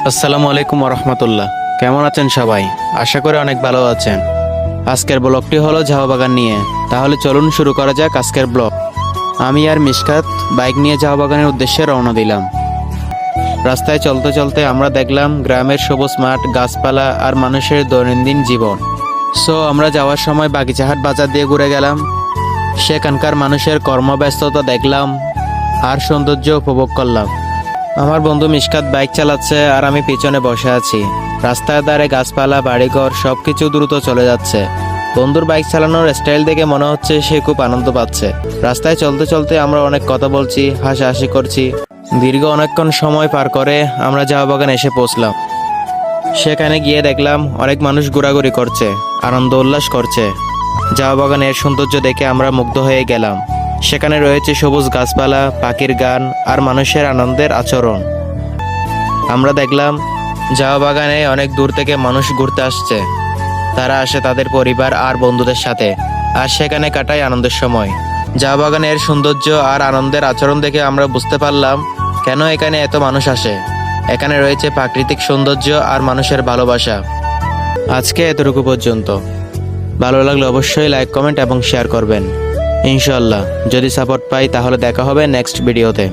আসসালামু আলাইকুম রহমতুল্লাহ। কেমন আছেন সবাই? আশা করি অনেক ভালো আছেন। আজকের ব্লগটি হলো ঝাউ বাগান নিয়ে। তাহলে চলুন শুরু করা যাক আজকের ব্লগ। আমি আর মিশকাত বাইক নিয়ে ঝাউ বাগানের উদ্দেশ্যে রওনা দিলাম। রাস্তায় চলতে চলতে আমরা দেখলাম গ্রামের সবুজ মাঠ, গাছপালা আর মানুষের দৈনন্দিন জীবন। আমরা যাওয়ার সময় বাগিচাহাট বাজার দিয়ে ঘুরে গেলাম। সেখানকার মানুষের কর্মব্যস্ততা দেখলাম আর সৌন্দর্য উপভোগ করলাম। আমার বন্ধু মিশকাত বাইক চালাচ্ছে আর আমি পিছনে বসে আছি। রাস্তার ধারে গাছপালা, বাড়িঘর সবকিছু দ্রুত চলে যাচ্ছে। বন্ধুর বাইক চালানোর স্টাইল দেখে মনে হচ্ছে সে খুব আনন্দ পাচ্ছে। রাস্তায় চলতে চলতে আমরা অনেক কথা বলছি, হাসাহাসি করছি। দীর্ঘ অনেকক্ষণ সময় পার করে আমরা ঝাউ বাগান এসে পৌঁছলাম। সেখানে গিয়ে দেখলাম অনেক মানুষ ঘোরাঘুরি করছে, আনন্দ উল্লাস করছে। ঝাউ বাগানের সৌন্দর্য দেখে আমরা মুগ্ধ হয়ে গেলাম। সেখানে রয়েছে সবুজ গাছপালা, পাখির গান আর মানুষের আনন্দের আচরণ। আমরা দেখলাম ঝাউ বাগানে অনেক দূর থেকে মানুষ ঘুরতে আসছে। তারা আসে তাদের পরিবার আর বন্ধুদের সাথে, আর সেখানে কাটায় আনন্দের সময়। ঝাউ বাগানের সৌন্দর্য আর আনন্দের আচরণ দেখে আমরা বুঝতে পারলাম কেন এখানে এত মানুষ আসে। এখানে রয়েছে প্রাকৃতিক সৌন্দর্য আর মানুষের ভালোবাসা। আজকে এতটুকু পর্যন্ত। ভালো লাগলে অবশ্যই লাইক, কমেন্ট এবং শেয়ার করবেন। ইনশাআল্লাহ যদি সাপোর্ট পাই তাহলে দেখা হবে নেক্সট ভিডিওতে।